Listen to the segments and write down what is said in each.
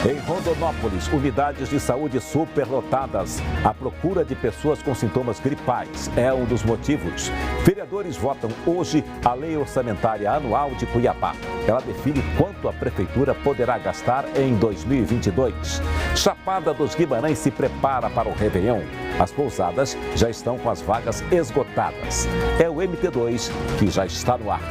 Em Rondonópolis, unidades de saúde superlotadas. A procura de pessoas com sintomas gripais é um dos motivos. Vereadores votam hoje a Lei Orçamentária Anual de Cuiabá. Ela define quanto a Prefeitura poderá gastar em 2022. Chapada dos Guimarães se prepara para o Réveillon. As pousadas já estão com as vagas esgotadas. É o MT2 que já está no ar.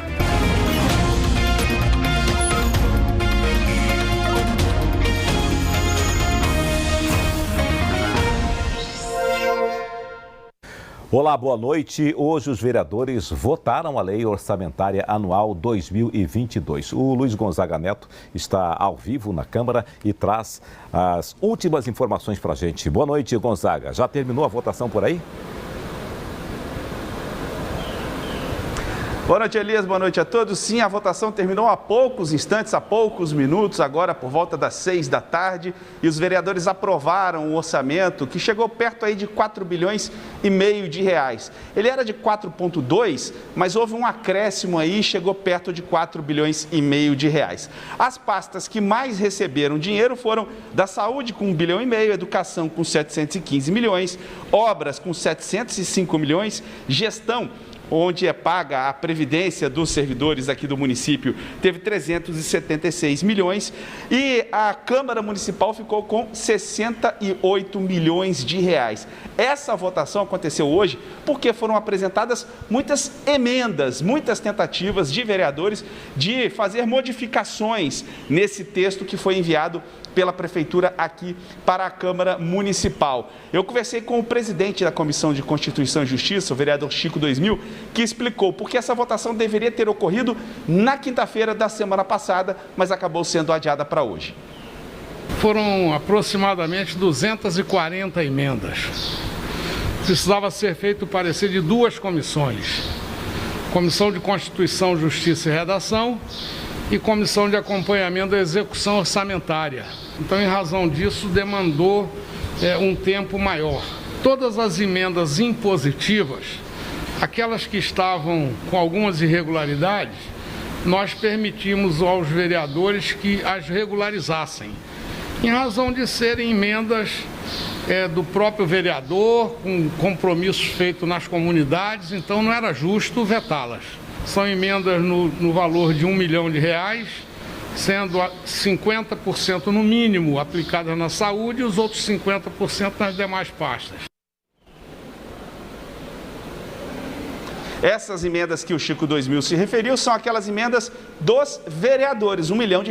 Olá, boa noite. Hoje os vereadores votaram a Lei Orçamentária Anual 2022. O Luiz Gonzaga Neto está ao vivo na Câmara e traz as últimas informações para a gente. Boa noite, Gonzaga. Já terminou a votação por aí? Boa noite, Elias. Boa noite a todos. Sim, a votação terminou há poucos instantes, há poucos minutos, agora por volta das 6 da tarde. E os vereadores aprovaram o orçamento, que chegou perto aí de 4 bilhões e meio de reais. Ele era de 4,2, mas houve um acréscimo aí, chegou perto de 4 bilhões e meio de reais. As pastas que mais receberam dinheiro foram da saúde com 1 bilhão e meio, educação com 715 milhões, obras com 705 milhões, gestão, onde é paga a previdência dos servidores aqui do município, teve 376 milhões e a Câmara Municipal ficou com 68 milhões de reais. Essa votação aconteceu hoje porque foram apresentadas muitas emendas, muitas tentativas de vereadores de fazer modificações nesse texto que foi enviado pela Prefeitura aqui para a Câmara Municipal. Eu conversei com o presidente da Comissão de Constituição e Justiça, o vereador Chico 2000, que explicou por que essa votação deveria ter ocorrido na quinta-feira da semana passada, mas acabou sendo adiada para hoje. Foram aproximadamente 240 emendas. Precisava ser feito o parecer de duas comissões: Comissão de Constituição, Justiça e Redação e Comissão de Acompanhamento da Execução Orçamentária. Então, em razão disso, demandou um tempo maior. Todas as emendas impositivas, aquelas que estavam com algumas irregularidades, nós permitimos aos vereadores que as regularizassem, em razão de serem emendas do próprio vereador, com compromissos feitos nas comunidades, então não era justo vetá-las. São emendas no valor de R$1 milhão, sendo 50% no mínimo aplicadas na saúde e os outros 50% nas demais pastas. Essas emendas que o Chico 2000 se referiu são aquelas emendas dos vereadores, R$1 milhão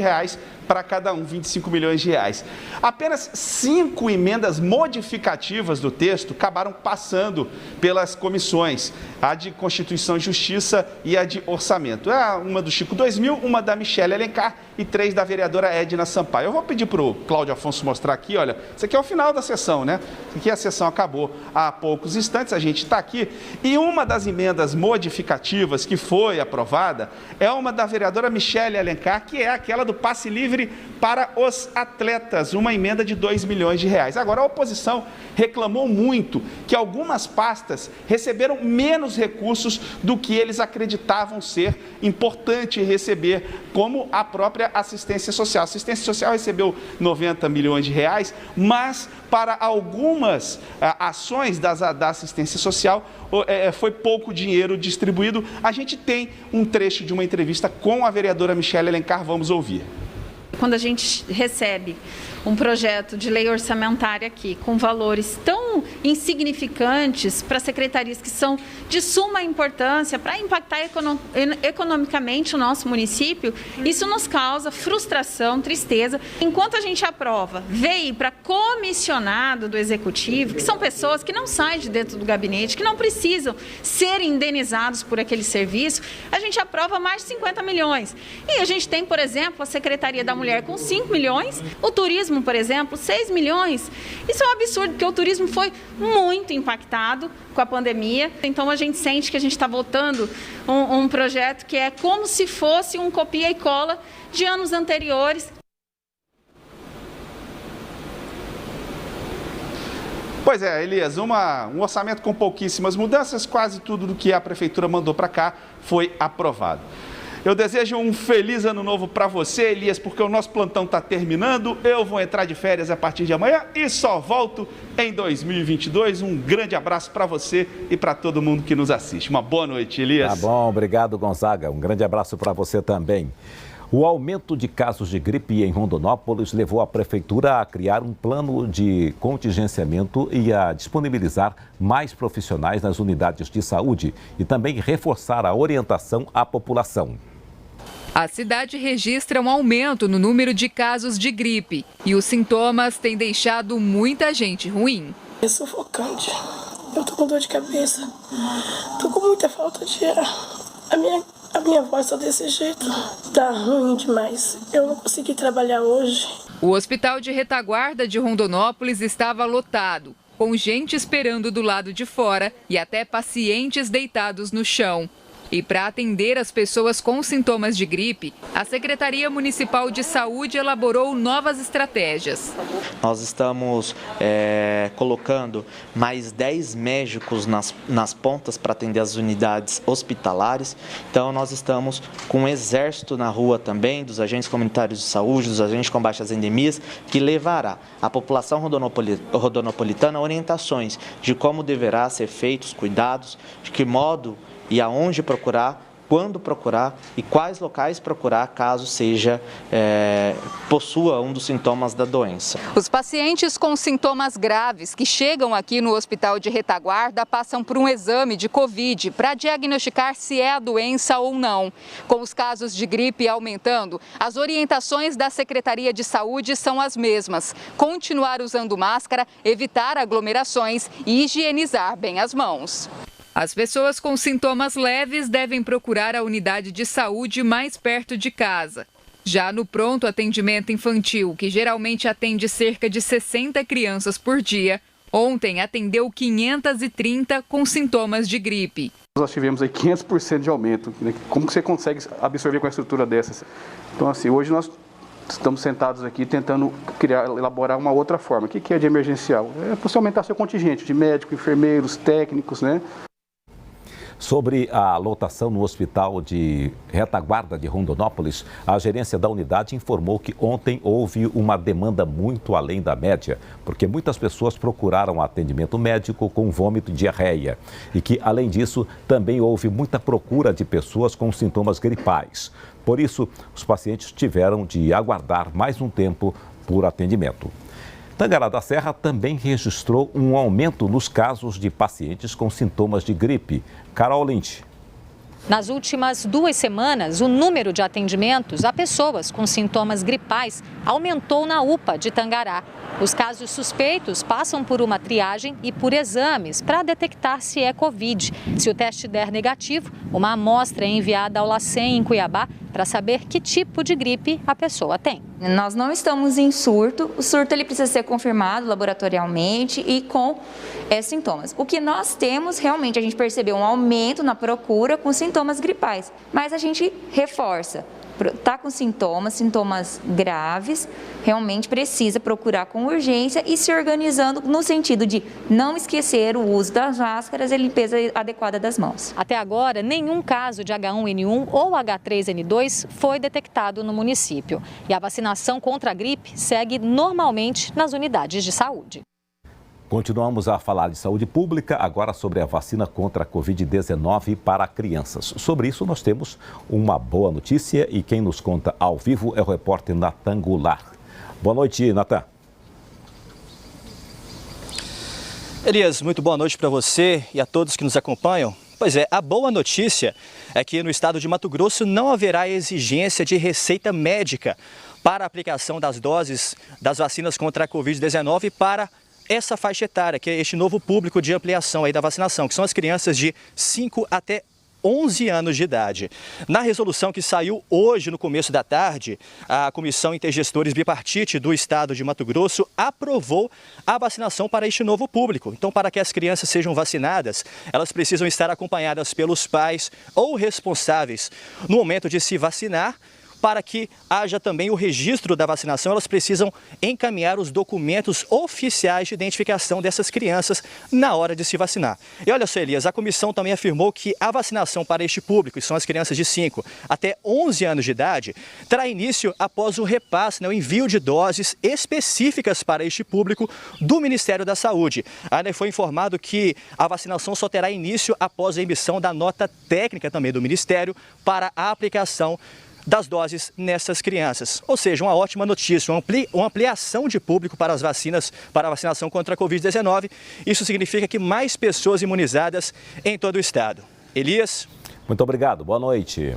para cada um, 25 milhões de reais. Apenas 5 emendas modificativas do texto acabaram passando pelas comissões, a de Constituição e Justiça e a de Orçamento. Uma do Chico 2000, uma da Michele Alencar e 3 da vereadora Edna Sampaio. Eu vou pedir para o Cláudio Afonso mostrar aqui, olha, isso aqui é o final da sessão, né? Aqui a sessão acabou há poucos instantes, a gente está aqui, e uma das emendas modificativas que foi aprovada é uma da vereadora Michele Alencar, que é aquela do passe livre para os atletas, uma emenda de R$2 milhões. Agora, a oposição reclamou muito que algumas pastas receberam menos recursos do que eles acreditavam ser importante receber, como a própria assistência social. A assistência social recebeu R$90 milhões, mas para algumas ações da assistência social foi pouco dinheiro distribuído. A gente tem um trecho de uma entrevista com a vereadora Michele Alencar, vamos ouvir. Quando a gente recebe um projeto de lei orçamentária aqui com valores tão insignificantes para secretarias que são de suma importância para impactar economicamente o nosso município, isso nos causa frustração, tristeza. Enquanto a gente aprova VEI para comissionado do Executivo, que são pessoas que não saem de dentro do gabinete, que não precisam ser indenizados por aquele serviço, a gente aprova mais de 50 milhões. E a gente tem, por exemplo, a Secretaria da Mulher com 5 milhões, o turismo, por exemplo, 6 milhões. Isso é um absurdo, porque o turismo foi muito impactado com a pandemia. Então, a gente sente que a gente está votando um projeto que é como se fosse um copia e cola de anos anteriores. Pois é, Elias, um orçamento com pouquíssimas mudanças, quase tudo do que a Prefeitura mandou para cá foi aprovado. Eu desejo um feliz ano novo para você, Elias, porque o nosso plantão está terminando. Eu vou entrar de férias a partir de amanhã e só volto em 2022. Um grande abraço para você e para todo mundo que nos assiste. Uma boa noite, Elias. Tá bom, obrigado, Gonzaga. Um grande abraço para você também. O aumento de casos de gripe em Rondonópolis levou a prefeitura a criar um plano de contingenciamento e a disponibilizar mais profissionais nas unidades de saúde e também reforçar a orientação à população. A cidade registra um aumento no número de casos de gripe e os sintomas têm deixado muita gente ruim. É sufocante. Eu tô com dor de cabeça. Tô com muita falta de ar. A minha voz tá desse jeito. Tá ruim demais. Eu não consegui trabalhar hoje. O hospital de retaguarda de Rondonópolis estava lotado, com gente esperando do lado de fora e até pacientes deitados no chão. E para atender as pessoas com sintomas de gripe, a Secretaria Municipal de Saúde elaborou novas estratégias. Nós estamos colocando mais 10 médicos nas pontas para atender as unidades hospitalares. Então nós estamos com um exército na rua também, dos agentes comunitários de saúde, dos agentes de combate às endemias, que levará à população rodonopolitana orientações de como deverá ser feitos os cuidados, de que modo e aonde procurar, quando procurar e quais locais procurar caso possua um dos sintomas da doença. Os pacientes com sintomas graves que chegam aqui no hospital de retaguarda passam por um exame de Covid para diagnosticar se é a doença ou não. Com os casos de gripe aumentando, as orientações da Secretaria de Saúde são as mesmas: continuar usando máscara, evitar aglomerações e higienizar bem as mãos. As pessoas com sintomas leves devem procurar a unidade de saúde mais perto de casa. Já no pronto atendimento infantil, que geralmente atende cerca de 60 crianças por dia, ontem atendeu 530 com sintomas de gripe. Nós tivemos aí 500% de aumento. Né? Como que você consegue absorver com a estrutura dessas? Então, assim, hoje nós estamos sentados aqui tentando elaborar uma outra forma. O que é de emergencial? É você aumentar seu contingente de médicos, enfermeiros, técnicos, né? Sobre a lotação no hospital de retaguarda de Rondonópolis, a gerência da unidade informou que ontem houve uma demanda muito além da média, porque muitas pessoas procuraram atendimento médico com vômito e diarreia. E que, além disso, também houve muita procura de pessoas com sintomas gripais. Por isso, os pacientes tiveram de aguardar mais um tempo por atendimento. Tangará da Serra também registrou um aumento nos casos de pacientes com sintomas de gripe. Carol Lynch. Nas últimas 2 semanas, o número de atendimentos a pessoas com sintomas gripais aumentou na UPA de Tangará. Os casos suspeitos passam por uma triagem e por exames para detectar se é Covid. Se o teste der negativo, uma amostra é enviada ao LACEN em Cuiabá para saber que tipo de gripe a pessoa tem. Nós não estamos em surto, o surto ele precisa ser confirmado laboratorialmente e com sintomas. O que nós temos, realmente, a gente percebeu um aumento na procura com sintomas gripais, mas a gente reforça. Está com sintomas graves, realmente precisa procurar com urgência e se organizando no sentido de não esquecer o uso das máscaras e a limpeza adequada das mãos. Até agora, nenhum caso de H1N1 ou H3N2 foi detectado no município. E a vacinação contra a gripe segue normalmente nas unidades de saúde. Continuamos a falar de saúde pública, agora sobre a vacina contra a Covid-19 para crianças. Sobre isso, nós temos uma boa notícia e quem nos conta ao vivo é o repórter Natan Goulart. Boa noite, Natan. Elias, muito boa noite para você e a todos que nos acompanham. Pois é, a boa notícia é que no estado de Mato Grosso não haverá exigência de receita médica para a aplicação das doses das vacinas contra a Covid-19 para essa faixa etária, que é este novo público de ampliação aí da vacinação, que são as crianças de 5 até 11 anos de idade. Na resolução que saiu hoje, no começo da tarde, a Comissão Intergestores Bipartite do Estado de Mato Grosso aprovou a vacinação para este novo público. Então, para que as crianças sejam vacinadas, elas precisam estar acompanhadas pelos pais ou responsáveis no momento de se vacinar, para que haja também o registro da vacinação, elas precisam encaminhar os documentos oficiais de identificação dessas crianças na hora de se vacinar. E olha só, Elias, a comissão também afirmou que a vacinação para este público, que são as crianças de 5 até 11 anos de idade, terá início após o repasse, o envio de doses específicas para este público do Ministério da Saúde. Ainda foi informado que a vacinação só terá início após a emissão da nota técnica também do Ministério para a aplicação das doses nessas crianças. Ou seja, uma ótima notícia, uma ampliação de público para as vacinas, para a vacinação contra a Covid-19. Isso significa que mais pessoas imunizadas em todo o estado. Elias. Muito obrigado, boa noite.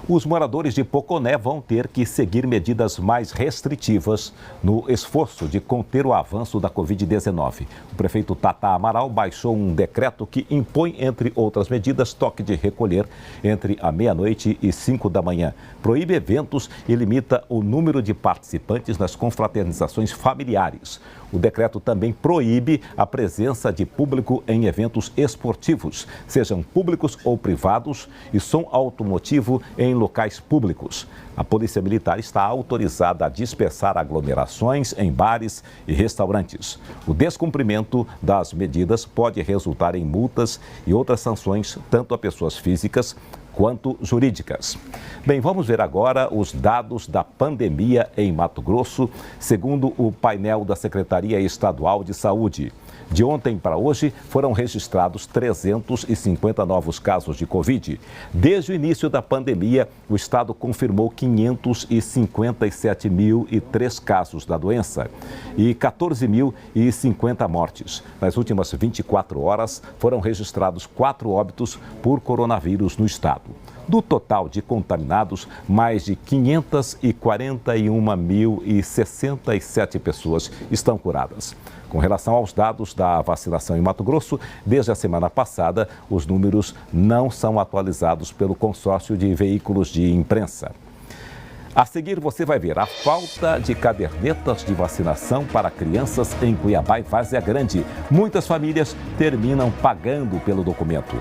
Os moradores de Poconé vão ter que seguir medidas mais restritivas no esforço de conter o avanço da Covid-19. O prefeito Tata Amaral baixou um decreto que impõe, entre outras medidas, toque de recolher entre a meia-noite e 5 da manhã. Proíbe eventos e limita o número de participantes nas confraternizações familiares. O decreto também proíbe a presença de público em eventos esportivos, sejam públicos ou privados, e som automotivo em locais públicos. A Polícia Militar está autorizada a dispersar aglomerações em bares e restaurantes. O descumprimento das medidas pode resultar em multas e outras sanções, tanto a pessoas físicas quanto jurídicas. Bem, vamos ver agora os dados da pandemia em Mato Grosso, segundo o painel da Secretaria Estadual de Saúde. De ontem para hoje, foram registrados 350 novos casos de Covid. Desde o início da pandemia, o estado confirmou 557.003 casos da doença e 14.050 mortes. Nas últimas 24 horas, foram registrados 4 óbitos por coronavírus no estado. Do total de contaminados, mais de 541.067 pessoas estão curadas. Com relação aos dados da vacinação em Mato Grosso, desde a semana passada, os números não são atualizados pelo consórcio de veículos de imprensa. A seguir, você vai ver a falta de cadernetas de vacinação para crianças em Cuiabá e Várzea Grande. Muitas famílias terminam pagando pelo documento.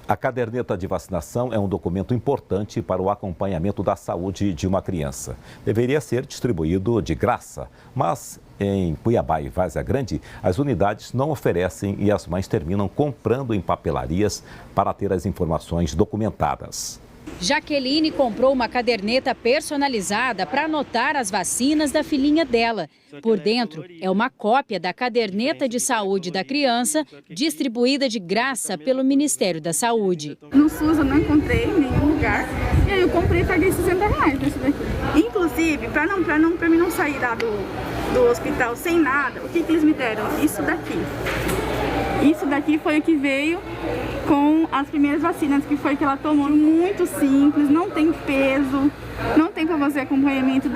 A caderneta de vacinação é um documento importante para o acompanhamento da saúde de uma criança. Deveria ser distribuído de graça, mas em Cuiabá e Várzea Grande, as unidades não oferecem e as mães terminam comprando em papelarias para ter as informações documentadas. Jaqueline comprou uma caderneta personalizada para anotar as vacinas da filhinha dela. Por dentro, é uma cópia da caderneta de saúde da criança, distribuída de graça pelo Ministério da Saúde. No SUS eu não encontrei em nenhum lugar, e aí eu comprei e paguei R$60 nesse daqui. Inclusive, para mim não sair do hospital sem nada, o que eles me deram? Isso daqui. Isso daqui foi o que veio com as primeiras vacinas, que foi que ela tomou. Muito simples, não tem peso, não tem para fazer acompanhamento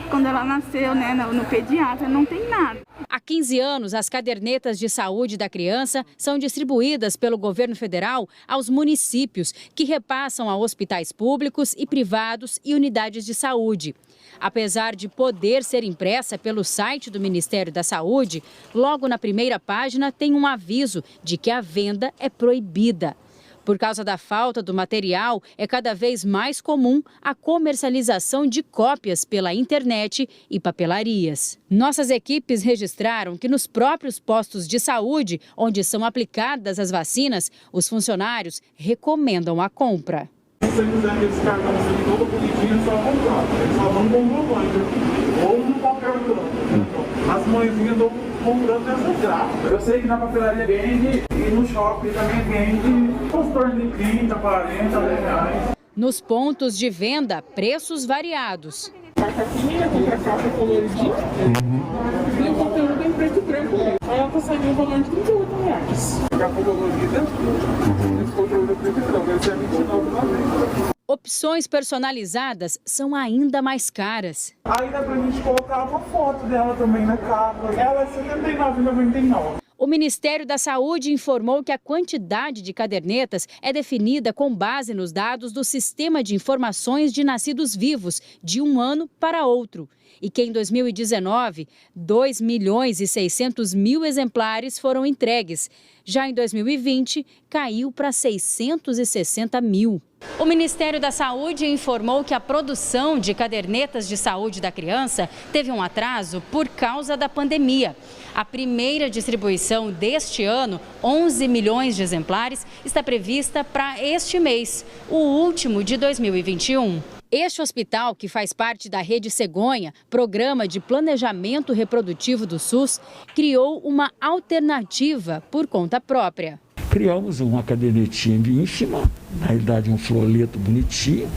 quando ela nasceu, né, no pediatra, não tem nada. Há 15 anos, as cadernetas de saúde da criança são distribuídas pelo governo federal aos municípios, que repassam a hospitais públicos e privados e unidades de saúde. Apesar de poder ser impressa pelo site do Ministério da Saúde, logo na primeira página tem um aviso de que a venda é proibida. Por causa da falta do material, é cada vez mais comum a comercialização de cópias pela internet e papelarias. Nossas equipes registraram que nos próprios postos de saúde, onde são aplicadas as vacinas, os funcionários recomendam a compra. Se você quiser esse cartão todo bonitinho, é só comprar. Eles só vão comprovando. Ou no qualquer canto. As mãezinhas estão comprando essas gráficas. Eu sei que na papelaria vende e no shopping também vende uns tornos de 30, 40 reais. Nos pontos de venda, preços variados. Batatinha, compra capa coloridinha. E o conteúdo em preto e branco. Aí ela tá saindo um valor de R$38. Capa colorida. Esse conteúdo é preto e branco. Esse é R$29,90. Opções personalizadas são ainda mais caras. Aí dá pra gente colocar uma foto dela também na capa. Ela é R$79,99. O Ministério da Saúde informou que a quantidade de cadernetas é definida com base nos dados do Sistema de Informações de Nascidos Vivos, de um ano para outro. E que em 2019, 2.600.000 exemplares foram entregues. Já em 2020, caiu para 660.000. O Ministério da Saúde informou que a produção de cadernetas de saúde da criança teve um atraso por causa da pandemia. A primeira distribuição deste ano, 11 milhões de exemplares, está prevista para este mês, o último de 2021. Este hospital, que faz parte da Rede Cegonha, Programa de Planejamento Reprodutivo do SUS, criou uma alternativa por conta própria. Criamos uma cadernetinha ínfima, na realidade um floreto bonitinho,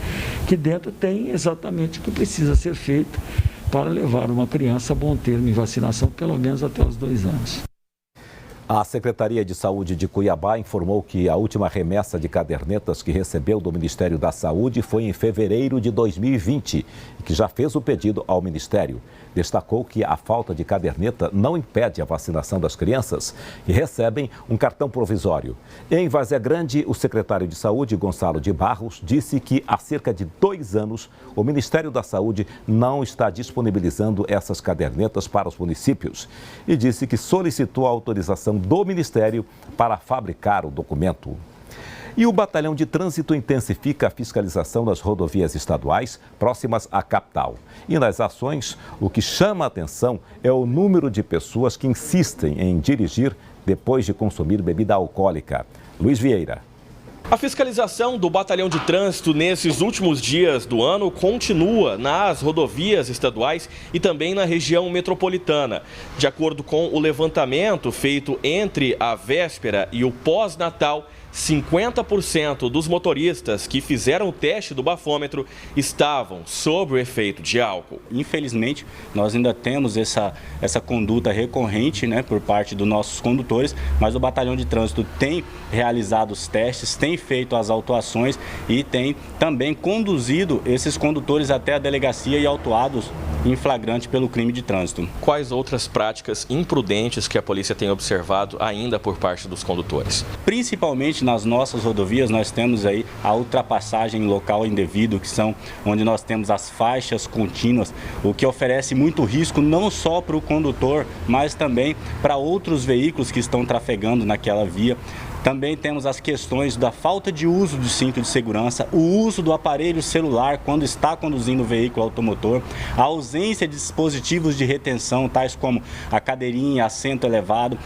que dentro tem exatamente o que precisa ser feito para levar uma criança a bom termo em vacinação, pelo menos até os 2 anos. A Secretaria de Saúde de Cuiabá informou que a última remessa de cadernetas que recebeu do Ministério da Saúde foi em fevereiro de 2020 e que já fez o pedido ao Ministério. Destacou que a falta de caderneta não impede a vacinação das crianças que recebem um cartão provisório. Em Várzea Grande, o secretário de Saúde, Gonçalo de Barros, disse que há cerca de 2 anos o Ministério da Saúde não está disponibilizando essas cadernetas para os municípios e disse que solicitou a autorização do Ministério para fabricar o documento. E o Batalhão de Trânsito intensifica a fiscalização das rodovias estaduais próximas à capital. E nas ações, o que chama a atenção é o número de pessoas que insistem em dirigir depois de consumir bebida alcoólica. Luiz Vieira. A fiscalização do Batalhão de Trânsito nesses últimos dias do ano continua nas rodovias estaduais e também na região metropolitana. De acordo com o levantamento feito entre a véspera e o pós-natal, 50% dos motoristas que fizeram o teste do bafômetro estavam sob o efeito de álcool. Infelizmente, nós ainda temos essa conduta recorrente, por parte dos nossos condutores, mas o Batalhão de Trânsito tem realizado os testes, tem feito as autuações e tem também conduzido esses condutores até a delegacia e autuados em flagrante pelo crime de trânsito. Quais outras práticas imprudentes que a polícia tem observado ainda por parte dos condutores? Principalmente nas nossas rodovias, nós temos aí a ultrapassagem em local indevido, que são onde nós temos as faixas contínuas, o que oferece muito risco não só para o condutor, mas também para outros veículos que estão trafegando naquela via. Também temos as questões da falta de uso do cinto de segurança, o uso do aparelho celular quando está conduzindo o veículo automotor, a ausência de dispositivos de retenção, tais como a cadeirinha, assento elevado,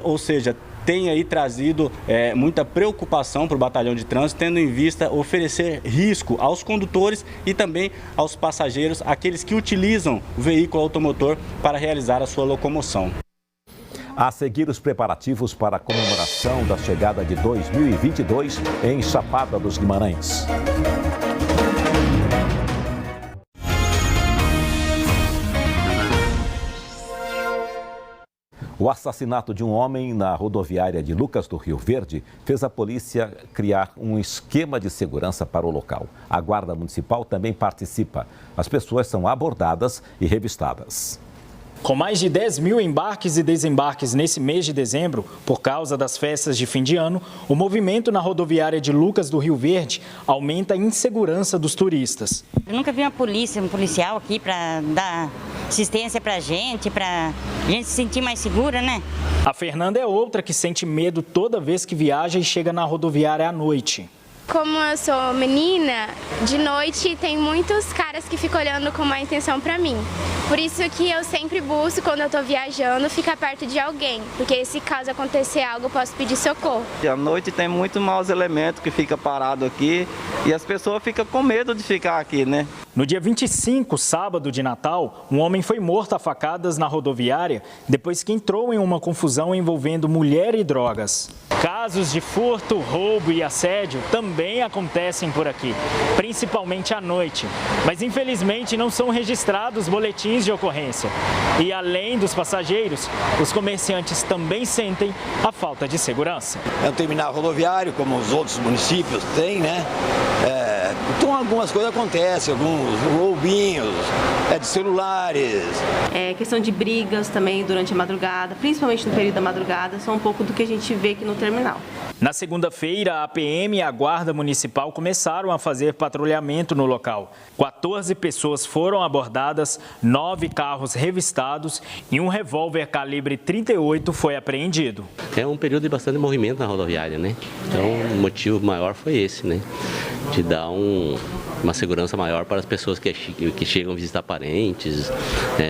ou seja, tem aí trazido muita preocupação para o Batalhão de Trânsito, tendo em vista oferecer risco aos condutores e também aos passageiros, aqueles que utilizam o veículo automotor para realizar a sua locomoção. A seguir, os preparativos para a comemoração da chegada de 2022 em Chapada dos Guimarães. O assassinato de um homem na rodoviária de Lucas do Rio Verde fez a polícia criar um esquema de segurança para o local. A Guarda Municipal também participa. As pessoas são abordadas e revistadas. Com mais de 10 mil embarques e desembarques nesse mês de dezembro, por causa das festas de fim de ano, o movimento na rodoviária de Lucas do Rio Verde aumenta a insegurança dos turistas. Eu nunca vi um policial aqui para dar assistência para a gente se sentir mais segura, né? A Fernanda é outra que sente medo toda vez que viaja e chega na rodoviária à noite. Como eu sou menina, de noite tem muitos caras que ficam olhando com má intenção pra mim. Por isso que eu sempre busco, quando eu tô viajando, ficar perto de alguém. Porque se caso acontecer algo, eu posso pedir socorro. E à noite tem muito maus elementos que ficam parados aqui e as pessoas ficam com medo de ficar aqui, né? No dia 25, sábado de Natal, um homem foi morto a facadas na rodoviária depois que entrou em uma confusão envolvendo mulher e drogas. Casos de furto, roubo e assédio também acontecem por aqui, principalmente à noite. Mas infelizmente não são registrados boletins de ocorrência. E além dos passageiros, os comerciantes também sentem a falta de segurança. É um terminal rodoviário, como os outros municípios têm, né? Então algumas coisas acontecem, alguns roubinhos, de celulares. Questão de brigas também durante a madrugada, principalmente no período da madrugada, são um pouco do que a gente vê aqui no terminal. Na segunda-feira, a PM e a Guarda Municipal começaram a fazer patrulhamento no local. 14 pessoas foram abordadas, 9 carros revistados e um revólver calibre 38 foi apreendido. É um período de bastante movimento na rodoviária, né? Então o motivo maior foi esse, né? De dar uma segurança maior para as pessoas que chegam visitar parentes,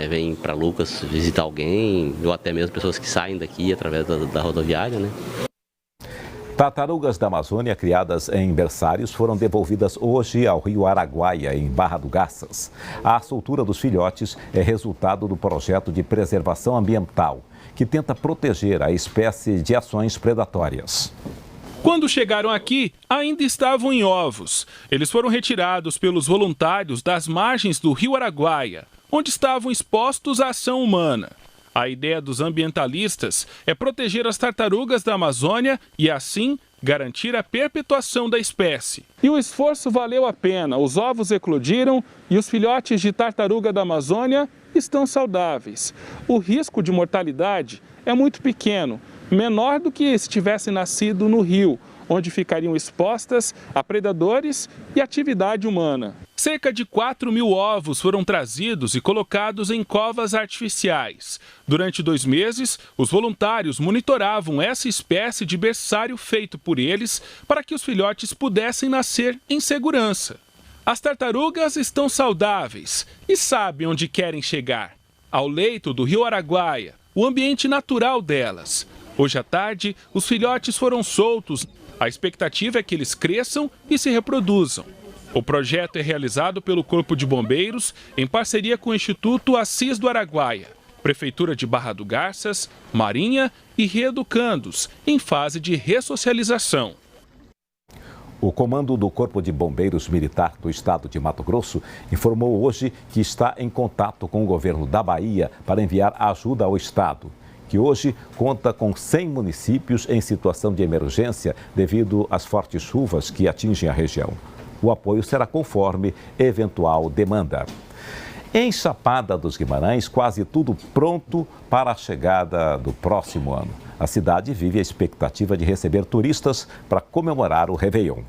vêm para Lucas visitar alguém, ou até mesmo pessoas que saem daqui através da rodoviária, né? Tartarugas da Amazônia criadas em berçários foram devolvidas hoje ao rio Araguaia, em Barra do Garças. A soltura dos filhotes é resultado do projeto de preservação ambiental, que tenta proteger a espécie de ações predatórias. Quando chegaram aqui, ainda estavam em ovos. Eles foram retirados pelos voluntários das margens do rio Araguaia, onde estavam expostos à ação humana. A ideia dos ambientalistas é proteger as tartarugas da Amazônia e, assim, garantir a perpetuação da espécie. E o esforço valeu a pena. Os ovos eclodiram e os filhotes de tartaruga da Amazônia estão saudáveis. O risco de mortalidade é muito pequeno, menor do que se tivessem nascido no rio, onde ficariam expostas a predadores e atividade humana. Cerca de 4.000 ovos foram trazidos e colocados em covas artificiais. Durante 2 meses, os voluntários monitoravam essa espécie de berçário feito por eles para que os filhotes pudessem nascer em segurança. As tartarugas estão saudáveis e sabem onde querem chegar: ao leito do rio Araguaia, o ambiente natural delas. Hoje à tarde, os filhotes foram soltos. A expectativa é que eles cresçam e se reproduzam. O projeto é realizado pelo Corpo de Bombeiros em parceria com o Instituto Assis do Araguaia, Prefeitura de Barra do Garças, Marinha e Reeducandos, em fase de ressocialização. O comando do Corpo de Bombeiros Militar do Estado de Mato Grosso informou hoje que está em contato com o governo da Bahia para enviar ajuda ao Estado, que hoje conta com 100 municípios em situação de emergência devido às fortes chuvas que atingem a região. O apoio será conforme eventual demanda. Em Chapada dos Guimarães, quase tudo pronto para a chegada do próximo ano. A cidade vive a expectativa de receber turistas para comemorar o Réveillon.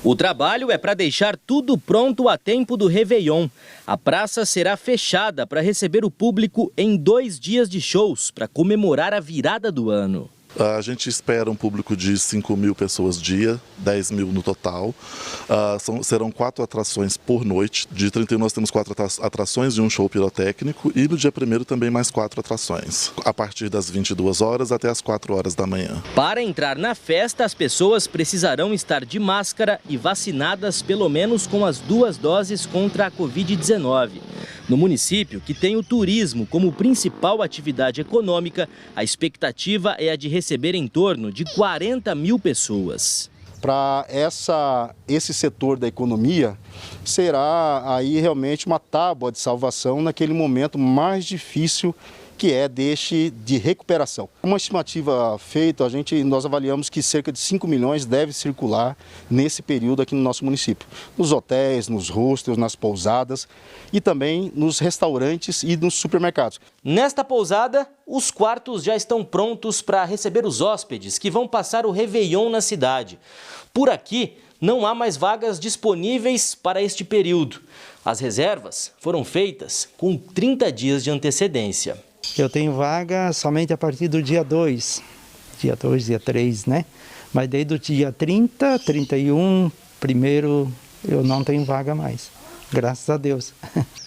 O trabalho é para deixar tudo pronto a tempo do Réveillon. A praça será fechada para receber o público em 2 dias de shows para comemorar a virada do ano. A gente espera um público de 5.000 pessoas dia, 10.000 no total. Serão 4 atrações por noite. Dia 31 nós temos 4 atrações e um show pirotécnico. E no dia 1º também mais 4 atrações, a partir das 22 horas até as 4 horas da manhã. Para entrar na festa, as pessoas precisarão estar de máscara e vacinadas pelo menos com as 2 doses contra a Covid-19. No município, que tem o turismo como principal atividade econômica, a expectativa é a de receber em torno de 40.000 pessoas. Para esse setor da economia, será aí realmente uma tábua de salvação naquele momento mais difícil que é de recuperação. Uma estimativa feita, nós avaliamos que cerca de 5 milhões deve circular nesse período aqui no nosso município. Nos hotéis, nos hostels, nas pousadas e também nos restaurantes e nos supermercados. Nesta pousada, os quartos já estão prontos para receber os hóspedes que vão passar o Réveillon na cidade. Por aqui, não há mais vagas disponíveis para este período. As reservas foram feitas com 30 dias de antecedência. Eu tenho vaga somente a partir do dia 2, dia 3, né? Mas desde o dia 30, 31, 1º, eu não tenho vaga mais. Graças a Deus.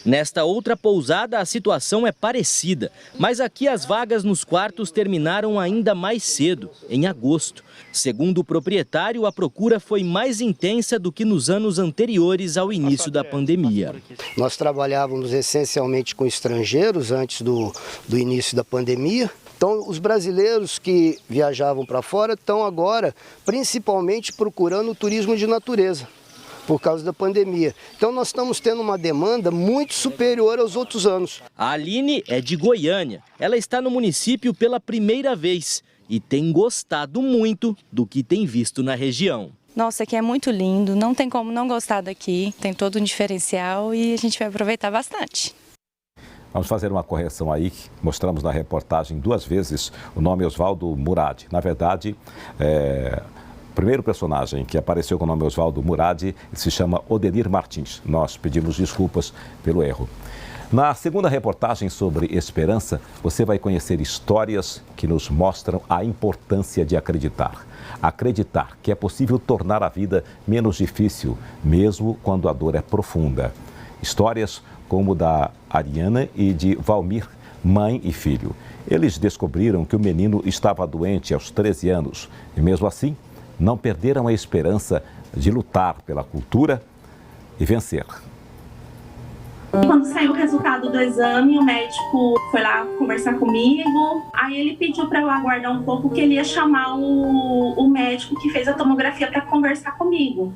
Nesta outra pousada a situação é parecida, mas aqui as vagas nos quartos terminaram ainda mais cedo, em agosto. Segundo o proprietário, a procura foi mais intensa do que nos anos anteriores ao início da pandemia. Nós trabalhávamos essencialmente com estrangeiros antes do início da pandemia. Então, os brasileiros que viajavam para fora estão agora principalmente procurando o turismo de natureza, por causa da pandemia. Então nós estamos tendo uma demanda muito superior aos outros anos. A Aline é de Goiânia. Ela está no município pela primeira vez e tem gostado muito do que tem visto na região. Nossa, aqui é muito lindo, não tem como não gostar daqui, tem todo um diferencial e a gente vai aproveitar bastante. Vamos fazer uma correção aí. Mostramos na reportagem 2 vezes o nome Oswaldo Murad. Na verdade, o primeiro personagem que apareceu com o nome Oswaldo Murad se chama Odenir Martins. Nós pedimos desculpas pelo erro. Na segunda reportagem sobre esperança, você vai conhecer histórias que nos mostram a importância de acreditar. Acreditar que é possível tornar a vida menos difícil, mesmo quando a dor é profunda. Histórias como da Ariana e de Valmir, mãe e filho. Eles descobriram que o menino estava doente aos 13 anos e, mesmo assim, não perderam a esperança de lutar pela cultura e vencer. Quando saiu o resultado do exame, o médico foi lá conversar comigo. Aí ele pediu para eu aguardar um pouco, que ele ia chamar o médico que fez a tomografia para conversar comigo.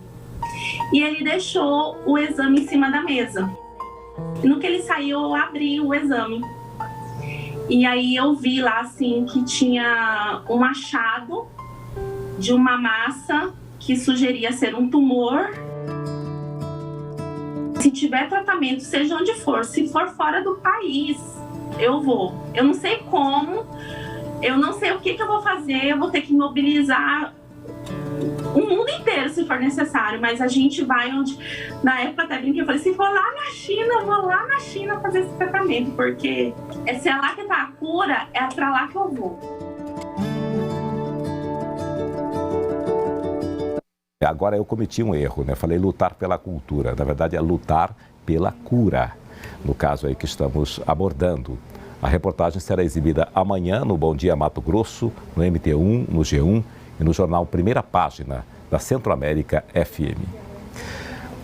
E ele deixou o exame em cima da mesa. No que ele saiu, eu abri o exame. E aí eu vi lá assim que tinha um achado de uma massa que sugeria ser um tumor. Se tiver tratamento, seja onde for, se for fora do país, eu vou. Eu não sei como, eu não sei o que eu vou fazer, eu vou ter que mobilizar o mundo inteiro se for necessário, mas a gente vai onde... Na época até brinquei, eu falei, se for lá na China, eu vou lá na China fazer esse tratamento, porque se é lá que tá a cura, é pra lá que eu vou. Agora eu cometi um erro, né? Falei lutar pela cultura. Na verdade é lutar pela cura. No caso aí que estamos abordando. A reportagem será exibida amanhã no Bom Dia Mato Grosso, no MT1, no G1 e no jornal Primeira Página da Centro-América FM.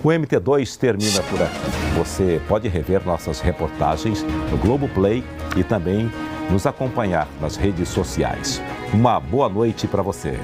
O MT2 termina por aqui. Você pode rever nossas reportagens no Globoplay e também nos acompanhar nas redes sociais. Uma boa noite para você.